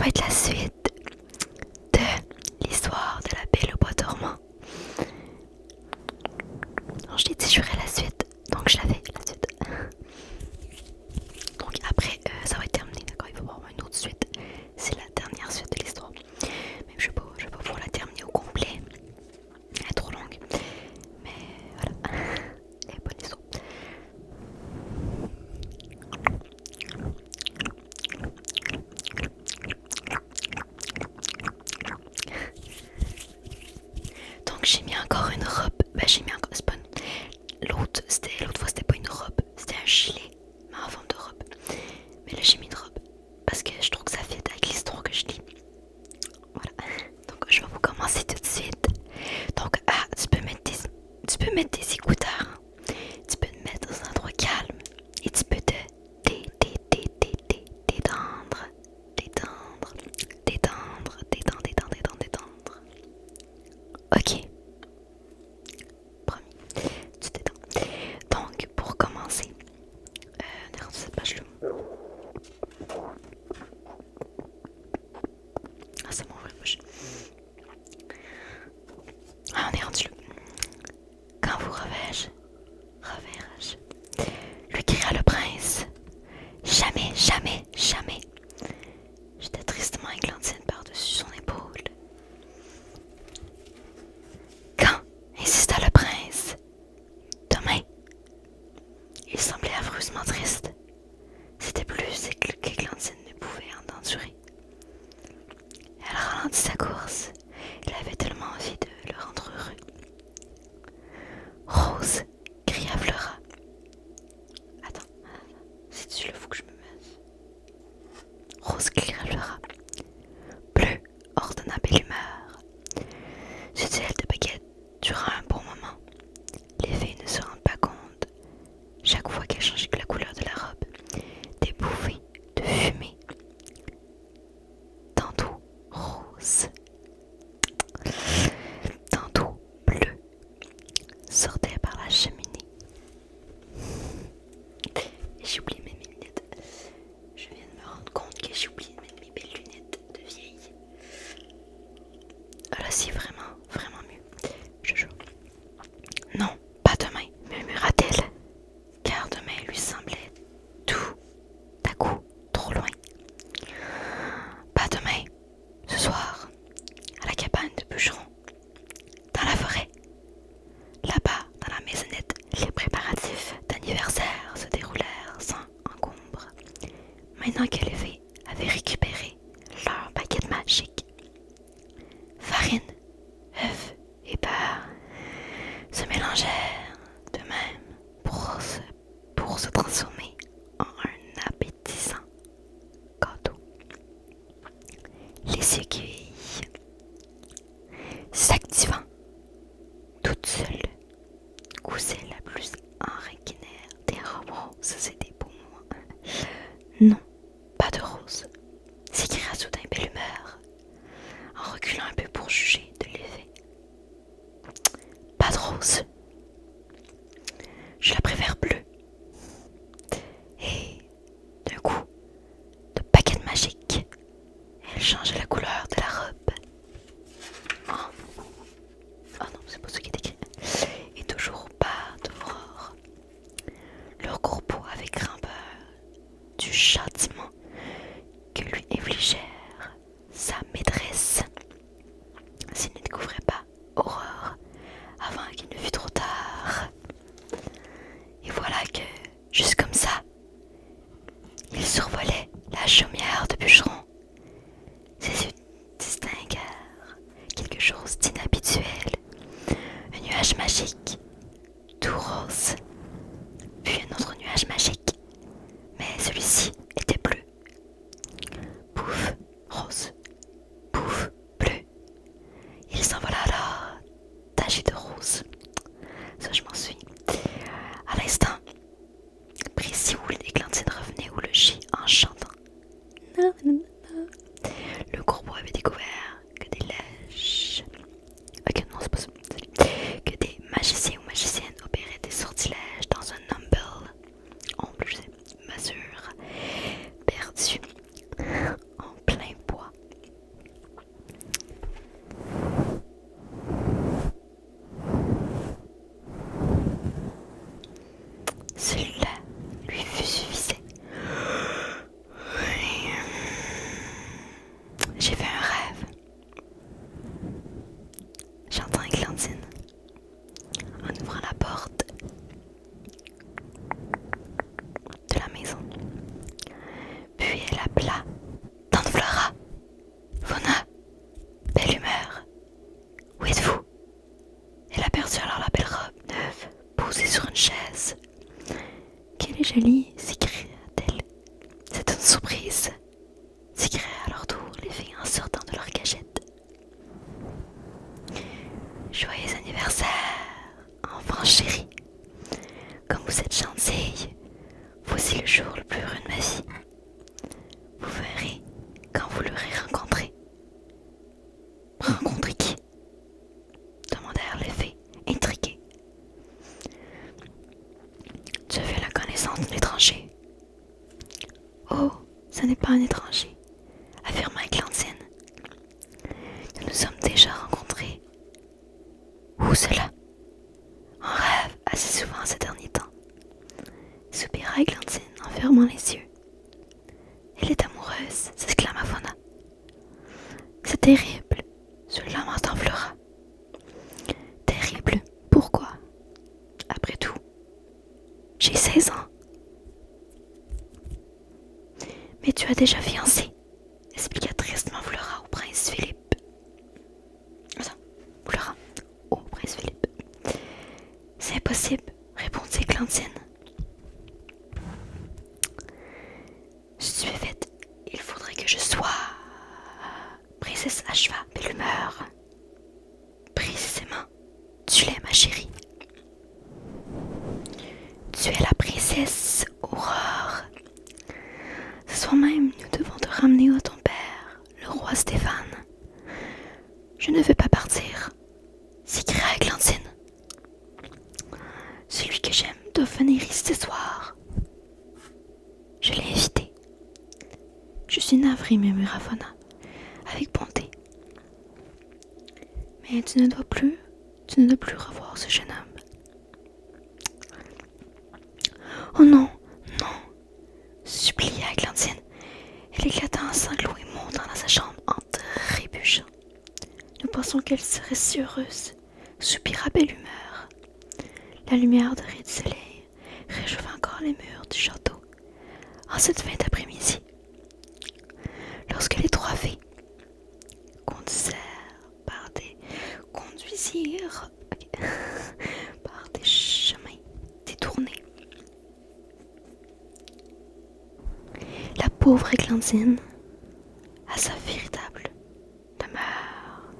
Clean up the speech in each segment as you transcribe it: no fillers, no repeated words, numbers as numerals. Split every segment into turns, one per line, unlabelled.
va être la suite de l'histoire de la Belle au bois dormant. Alors, je t'ai dit que je ferais la suite, donc je l'avais, la suite. Donc après, ça va être terminé, d'accord? Il va y avoir une autre suite. C'est la dernière suite de l'histoire. Mais je vais pas pouvoir la terminer au complet. Elle est trop longue. Mais voilà. Elle est bonne histoire. Donc j'ai mis encore une robe. J'ai mis encore. C'est pas l'autre fois c'était pas une robe, c'était un gilet, mais en forme de robe. Mais là j'ai mis une robe parce que je trouve que ça fit avec l'histoire que je lis. Voilà. Donc je vais vous commencer tout de suite. Donc tu peux mettre tes écouteurs. Tu peux te mettre dans un endroit calme et tu peux te détendre. Détendre. Ok, promis, tu t'étends. Donc, pour commencer, on est rendu cette page-là. Ah, ça m'ouvre la bouche. Ah, on est rendu là. Quand vous reverrai-je, lui cria le prince. Jamais, jamais, jamais. J'étais tristement églantine par-dessus son épaule. Quand, insista le prince. Demain. Il semblait affreusement triste. C'était plus qu'Églantine ne pouvait en endurer. Elle ralentit sa course. Elle avait tellement envie de le rendre heureux. Rose, cria Flora. Attends, c'est-tu là, faut que je me mette. Rose, cria Flora. Bleu, ordonna Belle Humeur. C'était elle de baguette durant un bon moment. Les filles ne se rendent pas compte. Chaque fois qu'elle changeait la couleur de la robe, des bouffées de fumée. Tantôt rose, tantôt bleu, sortaient par la cheminée. J'ai oublié mes lunettes. Je viens de me rendre compte que j'ai oublié de mettre mes belles lunettes de vieille. Ah là, c'est vraiment, vraiment mieux. Je jure. Non, pas demain, murmura-t-elle, car demain lui semblait tout à coup trop loin. Pas demain, ce soir, à la cabane de bûcheron, dans la forêt. Là-bas, dans la maisonnette, les préparatifs d'anniversaire se déroulèrent sans encombre. Maintenant que les filles avaient récupéré leur baguette magique, farine, œufs et beurre se mélangèrent de même pour se transformer en un appétissant gâteau. Les aiguilles s'activant toute seule, cousaient la plus enraquinaire des robes roses. C'était pour moi. Non, pas de rose, s'écria soudain Belle Humeur, en reculant un peu pour juger de l'effet. Pas de rose. Je la préfère bleue. Et d'un coup, de baguette magique, elle changeait la couleur de la robe. Oh non, c'est pas ce qui est écrit. Et toujours pas d'aurore. Leur corbeau avait grand-peur du châtiment que lui infligèrent sa maîtresse s'il ne découvrait pas Aurore avant qu'il ne fût trop tard. Et voilà que, juste comme ça, il survolait la chaumière de bûcheron. Ses yeux distinguèrent quelque chose d'inhabituel, un nuage magique, tout rose, puis un autre nuage magique, mais celui-ci était bleu. Pouf, rose, pouf, bleu. Il s'envola alors, taché de rose. Ça, je m'en souviens. À l'instant précis où l'Églantine revenait au logis en chantant. Le corbeau avait découvert que des lèches. Ok, non, c'est pas ça. Que des magiciens ou magiciennes opéraient des sortilèges dans un ombre, masure, perdu en plein bois. s'écrièrent à leur tour les filles en sortant de leur cachette. Joyeux anniversaire, enfant chéri. Comme vous êtes gentille, voici le jour le plus heureux de ma vie. Vous verrez quand vous l'aurez rencontré. Rencontré qui? Demandèrent les filles, intriguées. Tu as fait la connaissance d'un étranger. Oh, ce n'est pas un étranger, affirma Églantine. Nous nous sommes déjà rencontrés. Où cela? En rêve assez souvent ces derniers temps. Soupira Églantine en fermant les yeux. Elle est amoureuse, s'exclama Fauna. C'est terrible, se lamenta Flora. Terrible, pourquoi? Après tout, j'ai 16 ans. Mais tu as déjà fiancé, expliqua tristement Flora au prince Philippe. Attends, Flora, au prince Philippe. C'est impossible, répondit Églantine. Stupéfaite, il faudrait que je sois... Princesse acheva, belle humeur. Précisément, tu l'es, ma chérie. Tu es la princesse Aurore. Ce soir même, nous devons te ramener à ton père, le roi Stéphane. Je ne veux pas partir, s'écria Églantine. Celui que j'aime doit venir ici ce soir. Je l'ai invité. Je suis navrée, murmura Fauna, avec bonté. Mais tu ne dois plus revoir ce jeune homme. Oh non, non, supplia Églantine. Elle éclata en sanglots et monta dans sa chambre en trébuchant. Nous pensons qu'elle serait si heureuse, soupira belle humeur. La lumière dorée du soleil réchauffait encore les murs du château en cette fin d'après-midi. Lorsque les trois filles conduisirent par des chemins détournés, la pauvre Églantine à sa véritable demeure.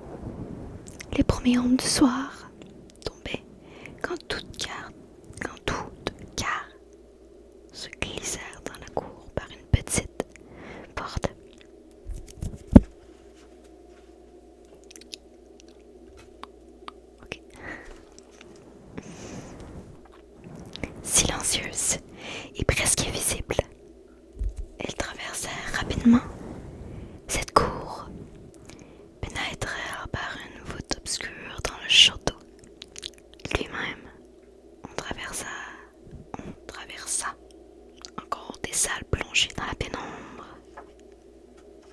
Les premiers ombres du soir tombaient quand toutes gare se glissèrent dans la cour par une petite porte. Silencieuse et presque invisible, elles traversèrent rapidement cette cour, pénétrèrent par une voûte obscure dans le château. Lui-même, on traversa encore des salles plongées dans la pénombre.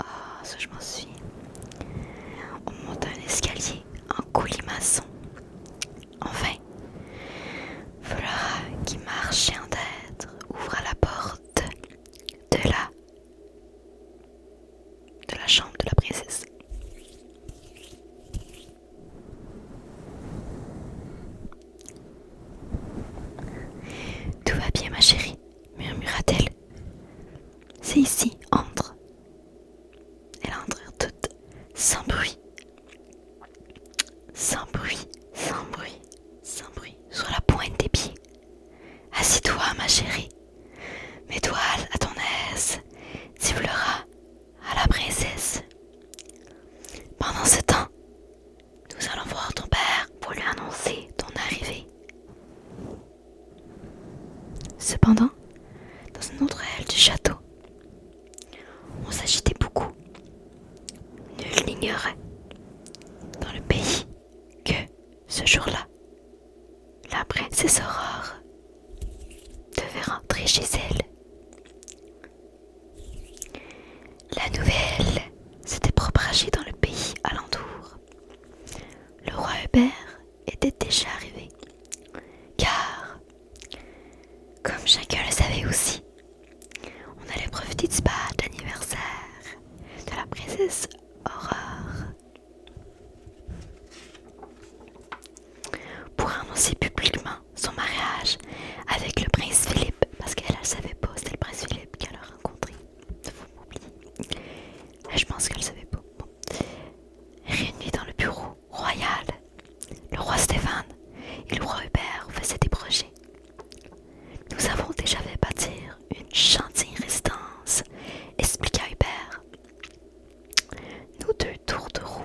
Ah, ça je m'en souviens. On monta un escalier en colimaçon. Enfin, Flora, qui marchait en tête, ouvra la porte de la chambre de la princesse. Tout va bien, ma chérie, murmura-t-elle. C'est ici, entre. Elles entrèrent toutes, sans bruit, sur la pointe des pieds. Assis-toi, ma chérie. Mets-toi à ton aise, dit Flora à la princesse. Pendant ce temps, nous allons voir ton père pour lui annoncer ton arrivée. Cependant, dans une autre aile du château, on s'agitait beaucoup. Nul n'ignorait dans le pays que, ce jour-là, la princesse Aurore devait rentrer chez elle. La nouvelle s'était propagée dans le pays alentour. Le roi Hubert était déjà arrivé, car, comme chacun le savait aussi, on allait profiter du bal d'anniversaire de la princesse Aurore pour annoncer publiquement son mariage avec le prince Philippe, parce qu'elle ne savait pas, c'était le prince Philippe qu'elle a rencontré. Faut m'oublier. Je pense qu'elle savait pas. Bon. Réunis dans le bureau royal, le roi Stéphane et le roi Hubert faisaient des projets. Nous avons déjà fait bâtir une gentille résidence, expliqua Hubert. Nous deux tourtereaux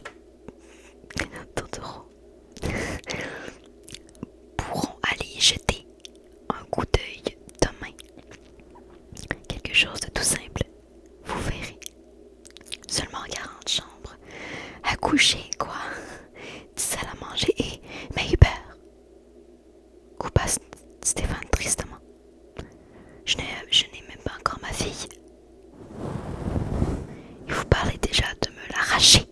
pourrons aller y jeter un coup d'œil demain. Quelque chose de tout simple, vous verrez. Seulement 40 chambres à coucher, quoi. 10 salles à manger et... Mais Hubert, coupa Stéphane tristement. Je n'ai même pas encore ma fille. Et vous parlez déjà de me l'arracher.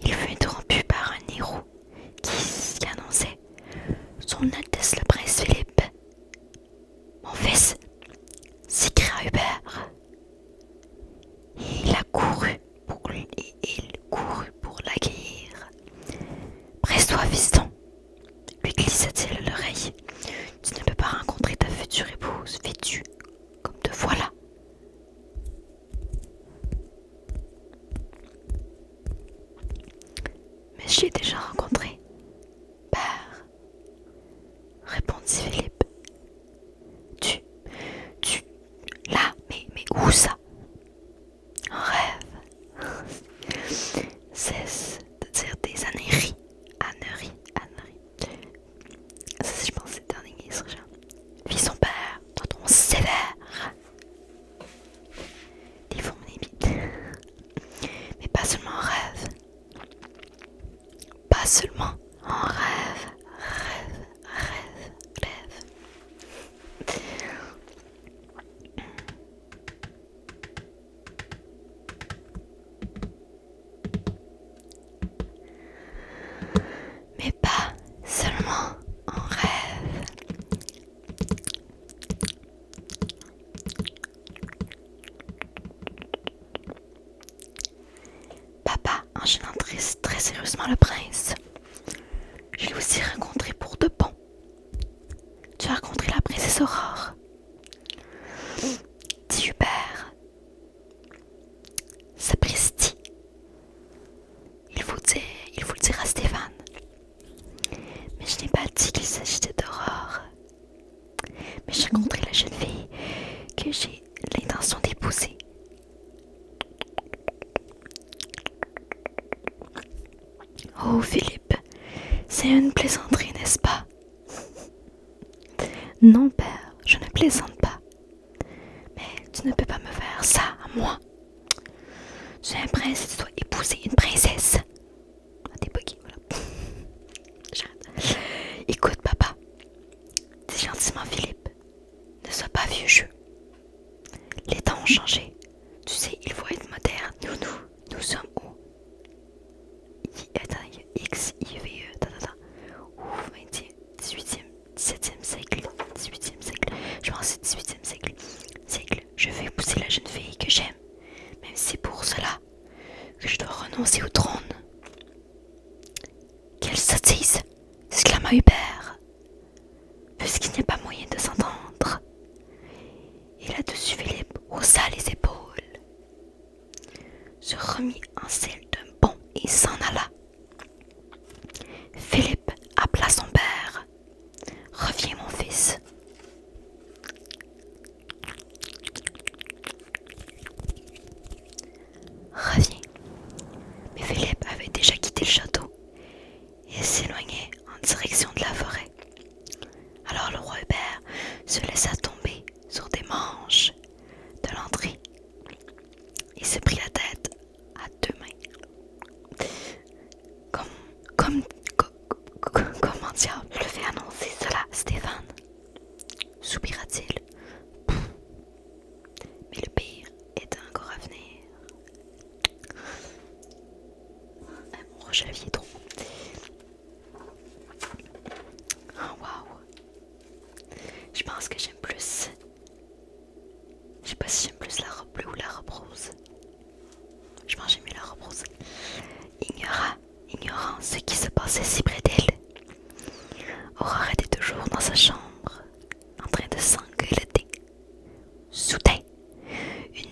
Il fut interrompu par un héros qui annonçait Son Altesse le Prince Philippe. Mon fils, s'écria Hubert. Et il courut pour l'accueillir. Presse-toi, fiston, lui glissa-t-il à l'oreille. Tu ne peux pas rencontrer ta future épouse vêtue comme te voilà. Mais je l'ai déjà rencontrée, père, répondit Philippe. Là, mais où ça? En rêve. Cesse de dire des âneries. Âneries. Ça, je pense, c'est le dernier ministre, genre. Fils son père, dans ton sévère. Des fourmis. Mais pas seulement en rêve. Pas seulement en rêve. Rêve. Mais pas seulement en rêve. Papa, enchaînant très sérieusement le prince. Je l'ai aussi rencontré pour de bon. Tu as rencontré la princesse Aurore, dit Hubert. Sapristi. Il faut le dire à Stéphane. Mais je n'ai pas dit qu'il s'agissait d'Aurore. Mais j'ai rencontré la jeune fille que j'ai l'intention d'épouser. Oh Philippe, c'est une plaisanterie, n'est-ce pas? Non, père, je ne plaisante pas. Mais tu ne peux pas me faire ça à moi. Tu es un prince et tu dois épouser une princesse. Ah, t'es bugué, voilà. J'arrête. Écoute, papa, dis gentiment Philippe, ne sois pas vieux jeu. Les temps ont changé. Tu sais, il faut être moderne. Nous sommes où? X, I, V, E, ou 20e, 18e, 17e siècle, 18e siècle. Je pense que c'est 18e siècle. Je veux épouser la jeune fille que j'aime, même si c'est pour cela que je dois renoncer au trône. Quelle sottise! S'exclama Hubert, puisqu'il n'y a pas moyen de s'entendre. Et là-dessus Philippe haussa les épaules, se remit en selle d'un bond et s'en alla. Philippe appela son père. Reviens, mon fils. Reviens. Mais Philippe avait déjà quitté le château et s'éloignait en direction de la forêt. Alors le roi Hubert se laissa tomber sur des manches de l'entrée et se prit la tête à deux mains. Comment diable je le fais annoncer cela, Stéphane? Soupira-t-il. Mais le pire est encore à venir. Mon rouge à lèvres est trop. Oh wow. Je pense que j'aime plus. Je sais pas si j'aime plus la robe bleue ou la robe rose. Je pense que j'aime mieux la robe rose. Ignorant ce qui se passait si près d'elle, Aurore était toujours dans sa chambre, en train de s'engueuler. Soudain, une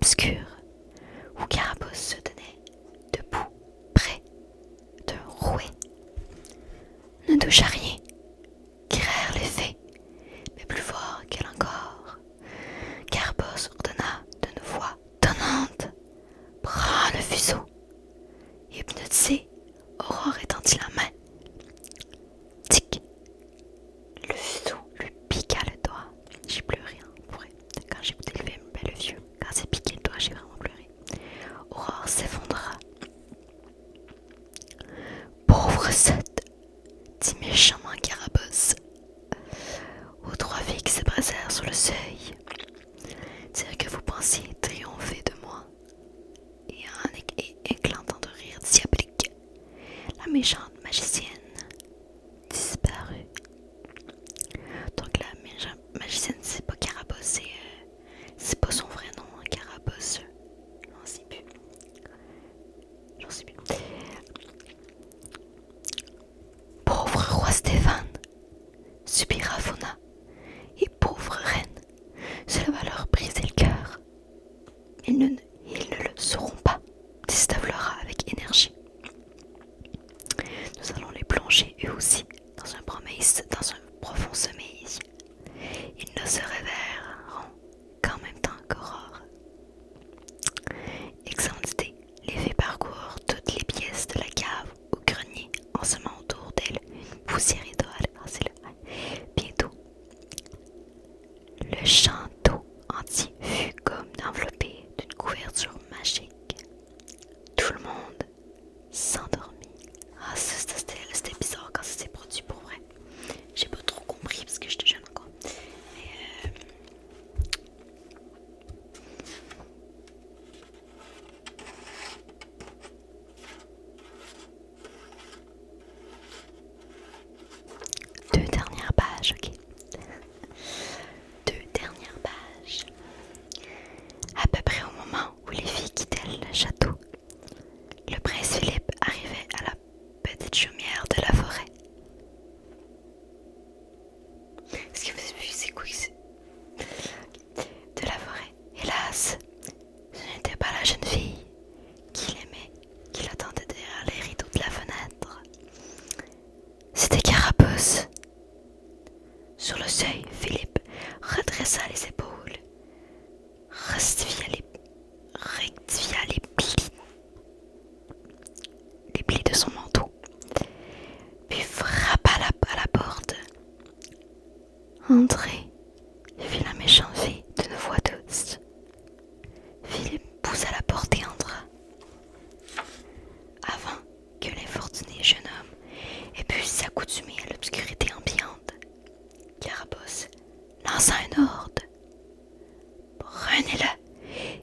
obscur où Carabosse se tenait debout, près d'un rouet. Ne touche à rien, crièrent les fées, mais plus fort qu'elle encore. Carabosse ordonna d'une voix tonnante: prends le fuseau. Hypnotisée, Aurore étendit la main. Tic! Le fuseau lui piqua le doigt. J'ai pleuré, pour vrai. Quand j'ai écouté le film, le vieux, quand c'est piqué le doigt, j'ai vraiment pleuré. Aurore s'effondra. Pauvre sotte, dit méchamment Carabosse aux trois filles qui se brassèrent sur le seuil. Dire que vous pensiez triompher de moi. Et en éclatant de rire diabolique, la méchante magicienne disparut. Donc la méchante magicienne, c'est pas Carabosse, c'est pas son vrai nom, hein, Carabosse. J'en sais plus. Pauvre roi Stéphane, soupira Fauna, et pauvre reine, cela va leur briser le cœur. Ils ne le sauront pas, dit Stavlora avec énergie. Nous allons les plonger eux aussi dans un profond sommeil. Ils ne se réveilleront qu'en même temps qu'Aurore. Excellente idée, les fées parcourent toutes les pièces de la cave au grenier en semant autour d'elles une poussière idole. Bientôt, le château entier fut comme enveloppé d'une couverture magique. Tout le monde s'endormit. C'était bizarre quand ça s'est produit pour vrai. J'ai pas trop compris parce que j'étais jeune encore. Mais deux dernières pages, ok. Deux dernières pages. À peu près au moment où les filles quittaient le château, le prince Philippe arrivait à la petite chaumière de la forêt. Est-ce que vous avez vu c'est quoi ici? De la forêt. Hélas, ce n'était pas la jeune fille qu'il aimait, qui l'attendait derrière les rideaux de la fenêtre. C'était Carabosse. Sur le seuil, Philippe redressa les épaules, rectifia les plis de son manteau, puis frappa à la porte. Entrez, fit la méchante fille d'une voix douce. Philippe poussa la porte et entra. Avant que l'infortuné jeune homme ait pu s'accoutumer à l'obscurité ambiante, Carabosse lança un ordre. Prenez-le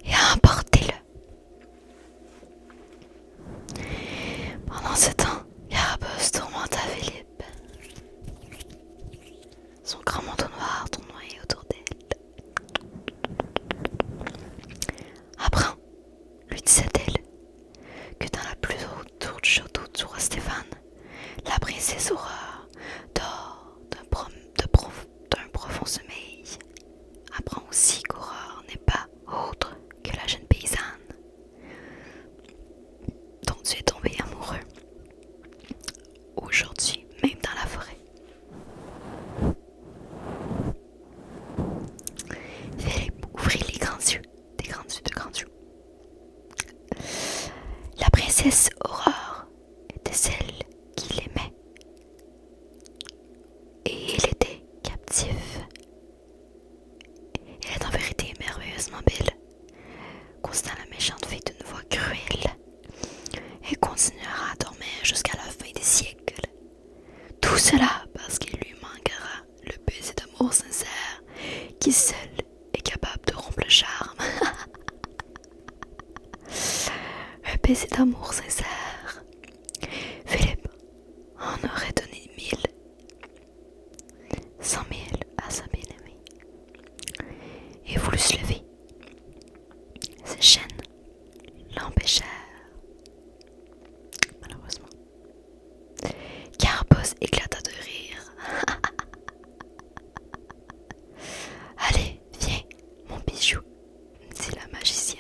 et emportez-le. Pendant ce temps, Carabosse tourmenta Philippe. Son grand manteau noir tournoyait autour d'elle. Apprends, lui disait-elle, que dans la plus haute tour du château du roi Stéphane, la princesse Aurore dort d'un profond sommeil. Apprends aussi qu'Aurore n'est pas autre que la jeune paysanne dont tu es tombé amoureux aujourd'hui, même dans la forêt. Philippe ouvrit les grands yeux, de grands yeux. La princesse Aurore était celle qu'il aimait, et il était captif. Elle est en vérité merveilleusement belle, consta la méchante fille d'une voix cruelle. Elle continuera à dormir jusqu'à la fin des siècles. Tout cela parce qu'il lui manquera le baiser d'amour sincère qui seul est capable de rompre le charme. Un baiser d'amour sincère. Philippe en aurait donné 1000, 100 000 à sa bien-aimée, et voulut se lever. Ses chaînes l'empêchèrent. Malheureusement. Carabosse éclata de rire. Allez, viens, mon bijou, dit la magicienne.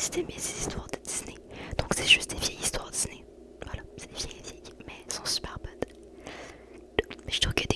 si t'aimais ces histoires de Disney. Donc c'est juste des vieilles histoires Disney. Voilà, c'est des vieilles, mais elles sont super bonnes. Mais je trouve que